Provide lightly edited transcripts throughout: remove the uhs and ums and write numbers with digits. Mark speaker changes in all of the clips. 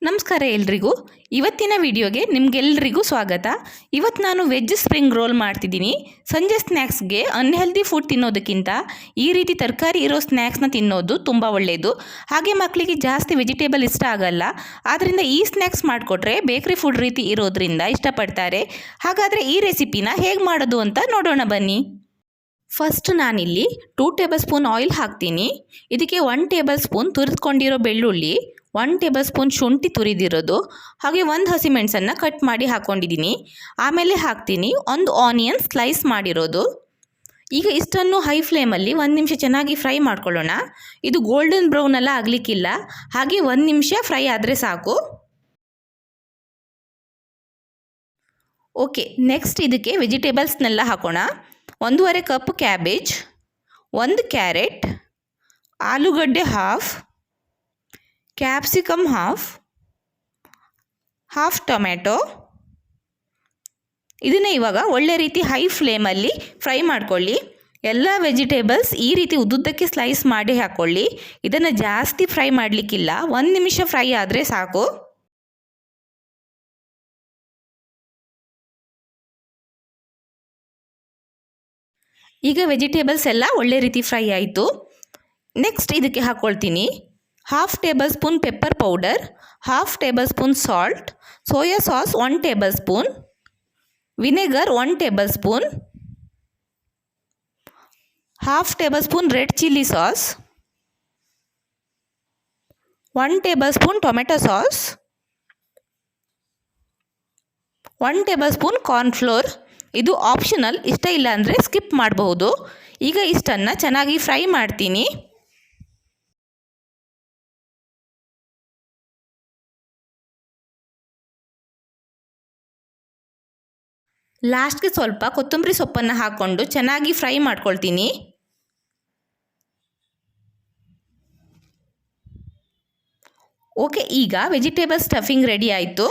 Speaker 1: ನಮಸ್ಕಾರ ಎಲ್ರಿಗೂ. ಇವತ್ತಿನ ವಿಡಿಯೋಗೆ ನಿಮಗೆಲ್ಲರಿಗೂ ಸ್ವಾಗತ. ಇವತ್ತು ನಾನು ವೆಜ್ ಸ್ಪ್ರಿಂಗ್ ರೋಲ್ ಮಾಡ್ತಿದ್ದೀನಿ. ಸಂಜೆ ಸ್ನ್ಯಾಕ್ಸ್ಗೆ ಅನ್ಹೆಲ್ದಿ ಫುಡ್ ತಿನ್ನೋದಕ್ಕಿಂತ ಈ ರೀತಿ ತರಕಾರಿ ಇರೋ ಸ್ನ್ಯಾಕ್ಸ್ನ ತಿನ್ನೋದು ತುಂಬ ಒಳ್ಳೆಯದು. ಹಾಗೆ ಮಕ್ಕಳಿಗೆ ಜಾಸ್ತಿ ವೆಜಿಟೇಬಲ್ ಇಷ್ಟ ಆಗಲ್ಲ. ಆದ್ದರಿಂದ ಈ ಸ್ನ್ಯಾಕ್ಸ್ ಮಾಡಿಕೊಟ್ರೆ ಬೇಕ್ರಿ ಫುಡ್ ರೀತಿ ಇರೋದ್ರಿಂದ ಇಷ್ಟಪಡ್ತಾರೆ. ಹಾಗಾದರೆ ಈ ರೆಸಿಪಿನ ಹೇಗೆ ಮಾಡೋದು ಅಂತ ನೋಡೋಣ ಬನ್ನಿ. ಫಸ್ಟ್ ನಾನಿಲ್ಲಿ 2 ಟೇಬಲ್ ಸ್ಪೂನ್ ಆಯಿಲ್ ಹಾಕ್ತೀನಿ. ಇದಕ್ಕೆ 1 ಟೇಬಲ್ ಸ್ಪೂನ್ ತುರಿದುಕೊಂಡಿರೋ ಬೆಳ್ಳುಳ್ಳಿ, 1 ಟೇಬಲ್ ಸ್ಪೂನ್ ಶುಂಠಿ ತುರಿದಿರೋದು, ಹಾಗೆ 1 ಹಸಿಮೆಣಸನ್ನು ಕಟ್ ಮಾಡಿ ಹಾಕ್ಕೊಂಡಿದ್ದೀನಿ. ಆಮೇಲೆ ಹಾಕ್ತೀನಿ 1 ಆನಿಯನ್ ಸ್ಲೈಸ್ ಮಾಡಿರೋದು. ಈಗ ಇಷ್ಟನ್ನು ಹೈ ಫ್ಲೇಮಲ್ಲಿ 1 ನಿಮಿಷ ಚೆನ್ನಾಗಿ ಫ್ರೈ ಮಾಡ್ಕೊಳ್ಳೋಣ. ಇದು ಗೋಲ್ಡನ್ ಬ್ರೌನ್ ಎಲ್ಲ ಆಗಲಿಕ್ಕಿಲ್ಲ, ಹಾಗೆ 1 ನಿಮಿಷ ಫ್ರೈ ಆದರೆ ಸಾಕು. ಓಕೆ, ನೆಕ್ಸ್ಟ್ ಇದಕ್ಕೆ ವೆಜಿಟೇಬಲ್ಸ್ನೆಲ್ಲ ಹಾಕೋಣ. 1.5 ಕಪ್ ಕ್ಯಾಬೇಜ್, 1 ಕ್ಯಾರೆಟ್, ಆಲೂಗಡ್ಡೆ ಹಾಫ್, ಕ್ಯಾಪ್ಸಿಕಮ್ ಹಾಫ್ ಟೊಮೆಟೊ. ಇದನ್ನು ಇವಾಗ ಒಳ್ಳೆ ರೀತಿ ಹೈ ಫ್ಲೇಮಲ್ಲಿ ಫ್ರೈ ಮಾಡ್ಕೊಳ್ಳಿ. ಎಲ್ಲ ವೆಜಿಟೇಬಲ್ಸ್ ಈ ರೀತಿ ಉದ್ದುದ್ದಕ್ಕೆ ಸ್ಲೈಸ್ ಮಾಡಿ ಹಾಕ್ಕೊಳ್ಳಿ. ಇದನ್ನು ಜಾಸ್ತಿ ಫ್ರೈ ಮಾಡಲಿಕ್ಕಿಲ್ಲ, 1 ನಿಮಿಷ ಫ್ರೈ ಆದರೆ ಸಾಕು. ಈಗ ವೆಜಿಟೇಬಲ್ಸ್ ಎಲ್ಲ ಒಳ್ಳೆ ರೀತಿ ಫ್ರೈ ಆಯಿತು. ನೆಕ್ಸ್ಟ್ ಇದಕ್ಕೆ ಹಾಕ್ಕೊಳ್ತೀನಿ 1/2 table spoon pepper powder, 1/2 table spoon salt, soya sauce 1 table spoon, vinegar 1 table spoon, 1/2 table spoon red chilli sauce, 1 table spoon tomato sauce, 1 table spoon cornflour. ಇದು ಆಪ್ಷನಲ್, ಇಷ್ಟ ಇಲ್ಲ ಅಂದರೆ ಸ್ಕಿಪ್ ಮಾಡಬಹುದು. ಈಗ ಇಷ್ಟನ್ನು ಚೆನ್ನಾಗಿ ಫ್ರೈ ಮಾಡ್ತೀನಿ. ಲಾಸ್ಟ್ಗೆ ಸ್ವಲ್ಪ ಕೊತ್ತಂಬರಿ ಸೊಪ್ಪನ್ನು ಹಾಕ್ಕೊಂಡು ಚೆನ್ನಾಗಿ ಫ್ರೈ ಮಾಡ್ಕೊಳ್ತೀನಿ. ಓಕೆ, ಈಗ ವೆಜಿಟೇಬಲ್ ಸ್ಟಫಿಂಗ್ ರೆಡಿ ಆಯಿತು.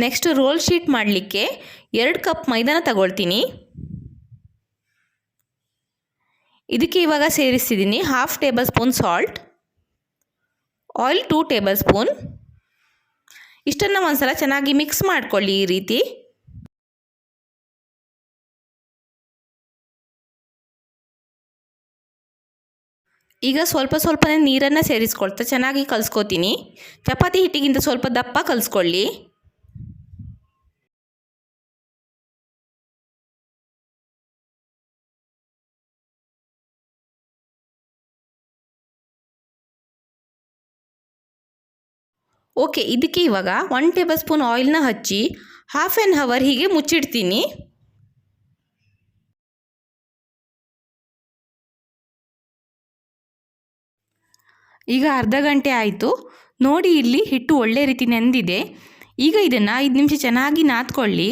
Speaker 1: ನೆಕ್ಸ್ಟ್ ರೋಲ್ ಶೀಟ್ ಮಾಡಲಿಕ್ಕೆ 2 ಕಪ್ ಮೈದಾನ ತಗೊಳ್ತೀನಿ. ಇದಕ್ಕೆ ಇವಾಗ ಸೇರಿಸ್ತಿದ್ದೀನಿ 1/2 table spoon salt, oil 2 table spoon. ಇಷ್ಟನ್ನು ಒಂದ್ಸಲ ಚೆನ್ನಾಗಿ ಮಿಕ್ಸ್ ಮಾಡ್ಕೊಳ್ಳಿ ಈ ರೀತಿ. ಈಗ ಸ್ವಲ್ಪನೇ ನೀರನ್ನು ಸೇರಿಸ್ಕೊಳ್ತಾ ಚೆನ್ನಾಗಿ ಕಲಿಸ್ಕೊತೀನಿ. ಚಪಾತಿ ಹಿಟ್ಟಿಗಿಂತ ಸ್ವಲ್ಪ ದಪ್ಪ ಕಲಿಸ್ಕೊಳ್ಳಿ. ಓಕೆ, ಇದಕ್ಕೆ ಇವಾಗ 1 ಟೇಬಲ್ ಸ್ಪೂನ್ ಆಯಿಲ್ನ ಹಚ್ಚಿ 1/2 ಅವರ್ ಹೀಗೆ ಮುಚ್ಚಿಡ್ತೀನಿ. ಈಗ ಅರ್ಧ ಗಂಟೆ ಆಯಿತು. ನೋಡಿ, ಇಲ್ಲಿ ಹಿಟ್ಟು ಒಳ್ಳೆ ರೀತಿ ನೆಂದಿದೆ. ಈಗ ಇದನ್ನು 5 ನಿಮಿಷ ಚೆನ್ನಾಗಿ ನಾದ್ಕೊಳ್ಳಿ.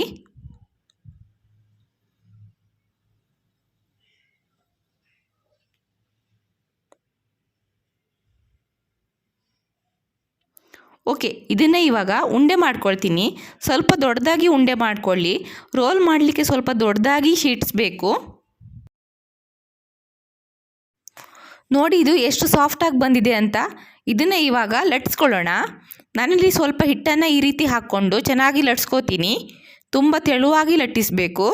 Speaker 1: ಓಕೆ, ಇದನ್ನೇ ಇವಾಗ ಉಂಡೆ ಮಾಡ್ಕೊಳ್ತೀನಿ. ಸ್ವಲ್ಪ ದೊಡ್ಡದಾಗಿ ಉಂಡೆ ಮಾಡ್ಕೊಳ್ಳಿ. ರೋಲ್ ಮಾಡಲಿಕ್ಕೆ ಸ್ವಲ್ಪ ದೊಡ್ಡದಾಗಿ ಶೀಟ್ಸ್ ಬೇಕು. ನೋಡಿ, ಇದು ಎಷ್ಟು ಸಾಫ್ಟಾಗಿ ಬಂದಿದೆ ಅಂತ. ಇದನ್ನು ಇವಾಗ ಲಟ್ಸ್ಕೊಳ್ಳೋಣ. ನಾನಿಲ್ಲಿ ಸ್ವಲ್ಪ ಹಿಟ್ಟನ್ನು ಈ ರೀತಿ ಹಾಕ್ಕೊಂಡು ಚೆನ್ನಾಗಿ ಲಟ್ಸ್ಕೊತೀನಿ. ತುಂಬ ತೆಳುವಾಗಿ ಲಟ್ಟಿಸಬೇಕು.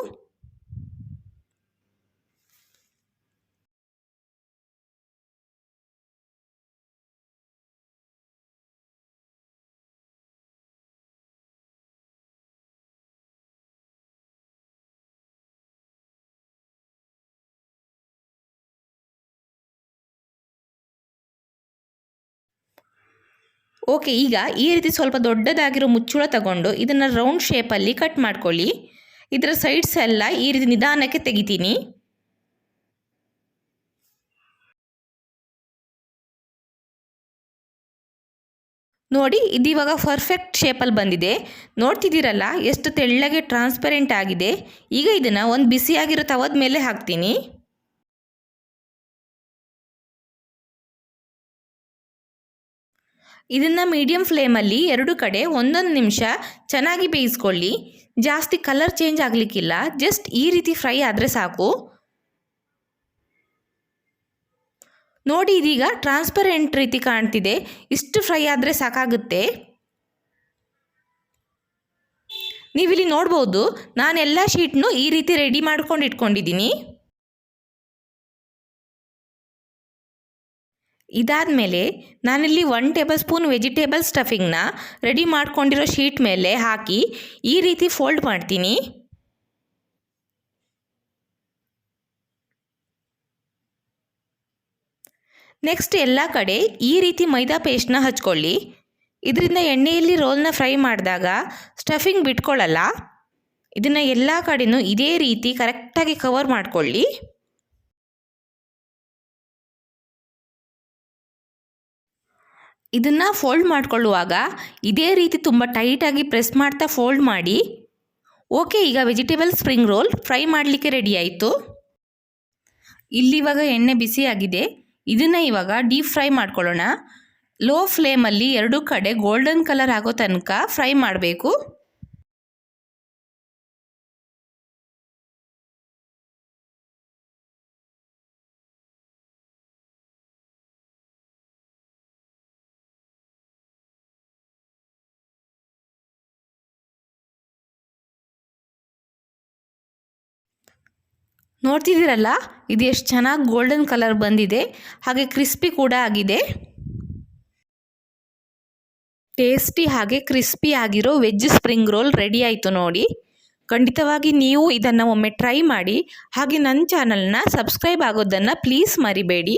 Speaker 1: ಓಕೆ, ಈಗ ಈ ರೀತಿ ಸ್ವಲ್ಪ ದೊಡ್ಡದಾಗಿರೋ ಮುಚ್ಚುಳ ತಗೊಂಡು ಇದನ್ನು ರೌಂಡ್ ಶೇಪಲ್ಲಿ ಕಟ್ ಮಾಡ್ಕೊಳ್ಳಿ. ಇದರ ಸೈಡ್ಸ್ ಎಲ್ಲ ಈ ರೀತಿ ನಿಧಾನಕ್ಕೆ ತೆಗಿತೀನಿ. ನೋಡಿ, ಇದಿವಾಗ ಪರ್ಫೆಕ್ಟ್ ಶೇಪಲ್ಲಿ ಬಂದಿದೆ. ನೋಡ್ತಿದ್ದೀರಲ್ಲ ಎಷ್ಟು ತೆಳ್ಳಗೆ ಟ್ರಾನ್ಸ್ಪರೆಂಟ್ ಆಗಿದೆ. ಈಗ ಇದನ್ನು ಒಂದು ಬಿಸಿಯಾಗಿರೋ ತವದ ಮೇಲೆ ಹಾಕ್ತೀನಿ. ಇದನ್ನು ಮೀಡಿಯಮ್ ಫ್ಲೇಮಲ್ಲಿ 2 ಕಡೆ 1 ನಿಮಿಷ ಚೆನ್ನಾಗಿ ಬೇಯಿಸ್ಕೊಳ್ಳಿ. ಜಾಸ್ತಿ ಕಲರ್ ಚೇಂಜ್ ಆಗಲಿಕ್ಕಿಲ್ಲ, ಜಸ್ಟ್ ಈ ರೀತಿ ಫ್ರೈ ಆದರೆ ಸಾಕು. ನೋಡಿ ಇದೀಗ ಟ್ರಾನ್ಸ್ಪರೆಂಟ್ ರೀತಿ ಕಾಣ್ತಿದೆ. ಇಷ್ಟು ಫ್ರೈ ಆದರೆ ಸಾಕಾಗುತ್ತೆ. ನೀವಿಲ್ಲಿ ನೋಡ್ಬೋದು, ನಾನೆಲ್ಲ ಶೀಟ್ನು ಈ ರೀತಿ ರೆಡಿ ಮಾಡ್ಕೊಂಡು ಇಟ್ಕೊಂಡಿದ್ದೀನಿ. ಇದಾದಮೇಲೆ ನಾನಿಲ್ಲಿ 1 ಟೇಬಲ್ ಸ್ಪೂನ್ ವೆಜಿಟೇಬಲ್ ಸ್ಟಫಿಂಗ್ನ ರೆಡಿ ಮಾಡ್ಕೊಂಡಿರೋ ಶೀಟ್ ಮೇಲೆ ಹಾಕಿ ಈ ರೀತಿ ಫೋಲ್ಡ್ ಮಾಡ್ತೀನಿ. ನೆಕ್ಸ್ಟ್ ಎಲ್ಲ ಕಡೆ ಈ ರೀತಿ ಮೈದಾ ಪೇಸ್ಟ್ನ ಹಚ್ಕೊಳ್ಳಿ. ಇದರಿಂದ ಎಣ್ಣೆಯಲ್ಲಿ ರೋಲ್ನ ಫ್ರೈ ಮಾಡಿದಾಗ ಸ್ಟಫಿಂಗ್ ಬಿಟ್ಕೊಳ್ಳಲ್ಲ. ಇದನ್ನು ಎಲ್ಲ ಕಡೆನೂ ಇದೇ ರೀತಿ ಕರೆಕ್ಟಾಗಿ ಕವರ್ ಮಾಡ್ಕೊಳ್ಳಿ. ಇದನ್ನು ಫೋಲ್ಡ್ ಮಾಡ್ಕೊಳ್ಳುವಾಗ ಇದೇ ರೀತಿ ತುಂಬ ಟೈಟಾಗಿ ಪ್ರೆಸ್ ಮಾಡ್ತಾ ಫೋಲ್ಡ್ ಮಾಡಿ. ಓಕೆ, ಈಗ ವೆಜಿಟೇಬಲ್ ಸ್ಪ್ರಿಂಗ್ ರೋಲ್ ಫ್ರೈ ಮಾಡಲಿಕ್ಕೆ ರೆಡಿ ಆಯಿತು. ಇಲ್ಲಿವಾಗ ಎಣ್ಣೆ ಬಿಸಿಯಾಗಿದೆ. ಇದನ್ನು ಇವಾಗ ಡೀಪ್ ಫ್ರೈ ಮಾಡ್ಕೊಳ್ಳೋಣ. ಲೋ ಫ್ಲೇಮಲ್ಲಿ ಎರಡೂ ಕಡೆ ಗೋಲ್ಡನ್ ಕಲರ್ ಆಗೋ ತನಕ ಫ್ರೈ ಮಾಡಬೇಕು. ನೋಡ್ತಿದ್ದೀರಲ್ಲ, ಇದು ಎಷ್ಟು ಚೆನ್ನಾಗಿ ಗೋಲ್ಡನ್ ಕಲರ್ ಬಂದಿದೆ, ಹಾಗೆ ಕ್ರಿಸ್ಪಿ ಕೂಡ ಆಗಿದೆ. ಟೇಸ್ಟಿ ಹಾಗೆ ಕ್ರಿಸ್ಪಿ ಆಗಿರೋ ವೆಜ್ ಸ್ಪ್ರಿಂಗ್ ರೋಲ್ ರೆಡಿ ಆಯಿತು ನೋಡಿ. ಖಂಡಿತವಾಗಿ ನೀವು ಇದನ್ನು ಒಮ್ಮೆ ಟ್ರೈ ಮಾಡಿ. ಹಾಗೆ ನನ್ನ ಚಾನಲ್ನ ಸಬ್ಸ್ಕ್ರೈಬ್ ಆಗೋದನ್ನು ಪ್ಲೀಸ್ ಮರಿಬೇಡಿ.